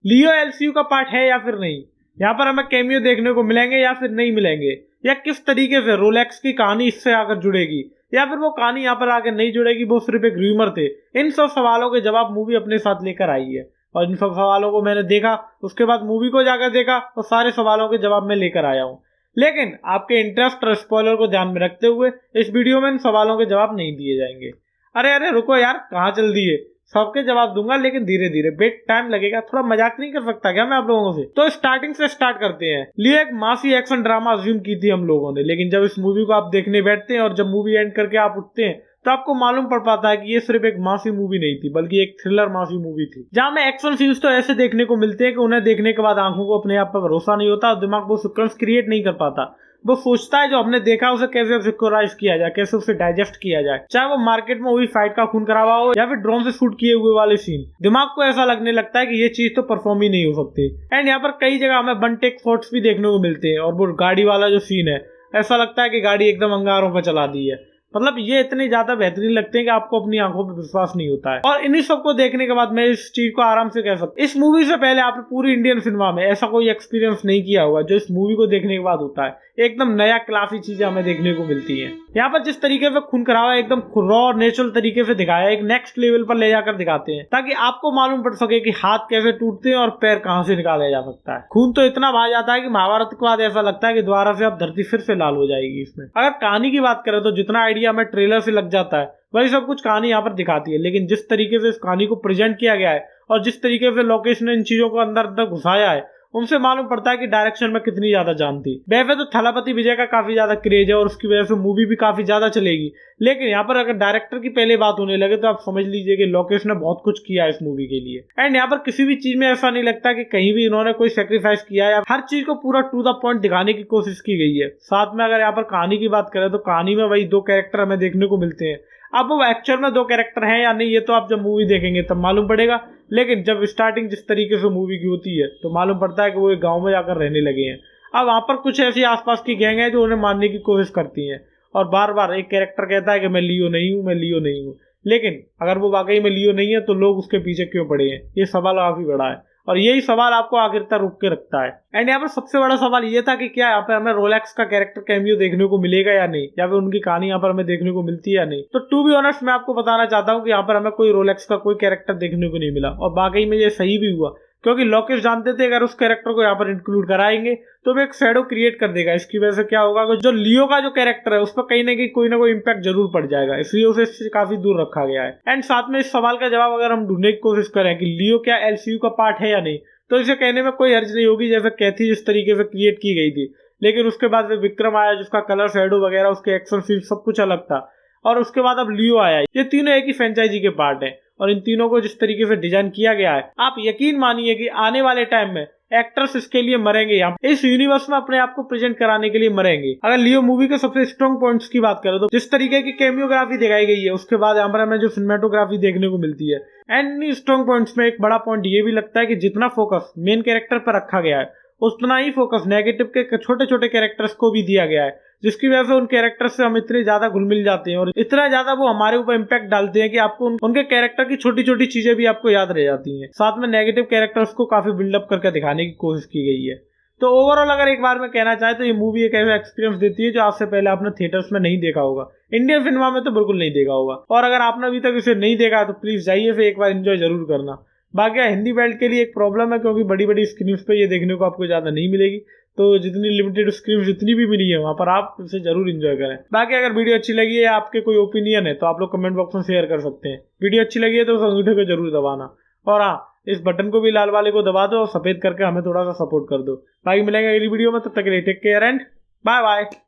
लियो LCU का part है या फिर नहीं, यहाँ पर हमें कैमियो देखने को मिलेंगे या फिर नहीं मिलेंगे, या किस तरीके से रोलेक्स की कहानी इससे आकर जुड़ेगी, या फिर वो कहानी यहाँ पर आकर नहीं जुड़ेगी, वो सिर्फ एक र्यूमर थे। इन सब सवालों के जवाब मूवी अपने साथ लेकर आई है, और इन सब सवालों को मैंने देखा, उसके बाद मूवी को जाकर देखा, और सारे सवालों के जवाब मैं लेकर आया हूँ। लेकिन आपके इंटरेस्ट और स्पॉइलर को ध्यान में रखते हुए इस वीडियो में इन सवालों के जवाब नहीं दिए जाएंगे। अरे अरे रुको यार, कहाँ चल दिए, सबके जवाब दूंगा लेकिन धीरे धीरे, बेट टाइम लगेगा, थोड़ा मजाक नहीं कर सकता क्या मैं आप लोगों से। तो स्टार्टिंग से स्टार्ट करते हैं। लियो एक मासी एक्शन ड्रामा अज्यूम की थी हम लोगों ने, लेकिन जब इस मूवी को आप देखने बैठते हैं और जब मूवी एंड करके आप उठते हैं तो आपको मालूम पड़ पाता है कि ये सिर्फ एक मासी मूवी नहीं थी, बल्कि एक थ्रिलर मासी मूवी थी, जहां में एक्शन सीन्स तो ऐसे देखने को मिलते हैं कि उन्हें देखने के बाद आंखों को अपने आप पर भरोसा नहीं होता और दिमाग वो सीक्वेंस क्रिएट नहीं कर पाता। वो सोचता है जो हमने देखा उसे कैसे सिक्योराइज किया जाए, कैसे उसे डाइजेस्ट किया जाए, चाहे वो मार्केट में हुई फाइट का खून खराबा हो या फिर ड्रोन से शूट किए हुए वाले सीन। दिमाग को ऐसा लगने लगता है कि ये चीज तो परफॉर्म ही नहीं हो सकती। एंड यहाँ पर कई जगह हमें वन टेक शॉट्स भी देखने को मिलते हैं, और वो गाड़ी वाला जो सीन है, ऐसा लगता है कि गाड़ी एकदम अंगारों पर चला दी है। मतलब ये इतने ज्यादा बेहतरीन लगते हैं कि आपको अपनी आंखों पर विश्वास नहीं होता है। और इन्हीं सबको देखने के बाद मैं इस चीज को आराम से कह सकता हूं, इस मूवी से पहले आपने पूरी इंडियन सिनेमा में ऐसा कोई एक्सपीरियंस नहीं किया होगा जो इस मूवी को देखने के बाद होता है। एकदम नया क्लासी चीजें हमें देखने को मिलती हैं। यहाँ पर जिस तरीके से खून खराबा एकदम रॉ और नेचुरल तरीके से दिखाया, एक नेक्स्ट लेवल पर ले जाकर दिखाते हैं, ताकि आपको मालूम पड़ सके कि हाथ कैसे टूटते हैं और पैर कहां से निकाला जा सकता है। खून तो इतना बहा जाता है कि महाभारत के बाद ऐसा लगता है कि दोबारा से अब धरती फिर से लाल हो जाएगी इसमें। अगर कहानी की बात करें तो जितना आइडिया हमें ट्रेलर से लग जाता है वही सब कुछ कहानी यहाँ पर दिखाती है, लेकिन जिस तरीके से इस कहानी को प्रेजेंट किया गया है और जिस तरीके से लोकेशन ने इन चीजों को अंदर अंदर घुसाया है, उनसे मालूम पड़ता है कि डायरेक्शन में कितनी ज्यादा जान थी। वैसे तो थलापति विजय का काफी ज्यादा क्रेज है और उसकी वजह से मूवी भी काफी ज्यादा चलेगी, लेकिन यहाँ पर अगर डायरेक्टर की पहले बात होने लगे तो आप समझ लीजिए कि लोकेश ने बहुत कुछ किया है इस मूवी के लिए। एंड यहाँ पर किसी भी चीज में ऐसा नहीं लगता कि कहीं भी इन्होंने कोई सेक्रीफाइस किया है, हर चीज को पूरा टू द पॉइंट दिखाने की कोशिश की गई है। साथ में अगर यहाँ पर कहानी की बात करें तो कहानी में वही दो कैरेक्टर हमें देखने को मिलते हैं। अब वो एक्चुअल में दो कैरेक्टर हैं या नहीं ये तो आप जब मूवी देखेंगे तब मालूम पड़ेगा, लेकिन जब स्टार्टिंग जिस तरीके से मूवी की होती है तो मालूम पड़ता है कि वो एक गांव में जाकर रहने लगे हैं। अब वहां पर कुछ ऐसी आसपास की गैंग है जो उन्हें मारने की कोशिश करती हैं, और बार बार एक कैरेक्टर कहता है कि मैं लियो नहीं हूँ, मैं लियो नहीं हूँ। लेकिन अगर वो वाकई में लियो नहीं है तो लोग उसके पीछे क्यों पड़े हैं, ये सवाल काफी बड़ा है, और यही सवाल आपको आखिर तक रुक के रखता है। एंड यहाँ पर सबसे बड़ा सवाल ये था कि क्या यहाँ पर हमें रोलेक्स का कैरेक्टर कैमियो देखने को मिलेगा या नहीं, या फिर उनकी कहानी यहाँ पर हमें देखने को मिलती है या नहीं। तो टू बी ऑनेस्ट मैं आपको बताना चाहता हूँ कि यहाँ पर हमें कोई रोलेक्स का कोई कैरेक्टर देखने को नहीं मिला, और वाकई में ये सही भी हुआ, क्योंकि लोकेश जानते थे अगर उस कैरेक्टर को यहाँ पर इंक्लूड कराएंगे तो वो एक शैडो क्रिएट कर देगा। इसकी वजह से क्या होगा कि जो लियो का जो कैरेक्टर है उस पर कहीं ना कोई इम्पैक्ट जरूर पड़ जाएगा, इसलिए उसे इससे काफी दूर रखा गया है। एंड साथ में इस सवाल का जवाब अगर हम ढूंढने की कोशिश करें कि लियो क्या एलसीयू का पार्ट है या नहीं, तो इसे कहने में कोई हर्ज नहीं होगी, जैसे कैथी जिस तरीके से क्रिएट की गई थी। लेकिन उसके बाद विक्रम आया जिसका कलर शैडो वगैरह उसके एक्शन सीन सब कुछ अलग था, और उसके बाद अब लियो आया। ये तीनों एक ही फ्रेंचाइजी के पार्ट हैं, और इन तीनों को जिस तरीके से डिजाइन किया गया है, आप यकीन मानिए कि आने वाले टाइम में एक्टर्स इसके लिए मरेंगे, यहाँ इस यूनिवर्स में अपने आप को प्रेजेंट कराने के लिए मरेंगे। अगर लियो मूवी के सबसे स्ट्रॉन्ग पॉइंट्स की बात करें तो जिस तरीके की कैमियोग्राफी दिखाई गई है, उसके बाद यहाँ पर हमें जो सिनेमेटोग्राफी देखने को मिलती है, एंड इन स्ट्रॉन्ग पॉइंट्स में एक बड़ा पॉइंट ये भी लगता है कि जितना फोकस मेन कैरेक्टर पर रखा गया है उतना ही फोकस नेगेटिव के छोटे छोटे कैरेक्टर्स को भी दिया गया है, जिसकी वजह से उन कैरेक्टर्स से हम इतने ज्यादा घुल मिल जाते हैं और इतना ज्यादा वो हमारे ऊपर इम्पैक्ट डालते हैं कि आपको उनके कैरेक्टर की छोटी छोटी चीजें भी आपको याद रह जाती हैं। साथ में नेगेटिव कैरेक्टर्स को काफी बिल्डअप करके दिखाने की कोशिश की गई है। तो ओवरऑल अगर एक बार मैं कहना चाहे तो ये मूवी एक ऐसा एक्सपीरियंस देती है जो आज से पहले आपने थिएटर्स में नहीं देखा होगा, इंडियन सिनेमा में तो बिल्कुल नहीं देखा होगा, और अगर आपने अभी तक इसे नहीं देखा तो प्लीज जाइए फिर एक बार एंजॉय जरूर करना। बाकी हिंदी बेल्ट के लिए एक प्रॉब्लम है क्योंकि बड़ी बड़ी स्क्रीन पे ये देखने को आपको ज्यादा नहीं मिलेगी, तो जितनी लिमिटेड स्क्रीन जितनी भी मिली है वहां पर आप इसे जरूर एंजॉय करें। बाकी अगर वीडियो अच्छी लगी है, आपके कोई ओपिनियन है तो आप लोग कमेंट बॉक्स में शेयर कर सकते हैं। वीडियो अच्छी लगी है तो उस अंगूठे को जरूर दबाना, और हाँ इस बटन को भी लाल वाले को दबा दो और सफेद करके हमें थोड़ा सा सपोर्ट कर दो। बाकी मिलेंगे अगली वीडियो में, तब तक के लिए take care and bye bye.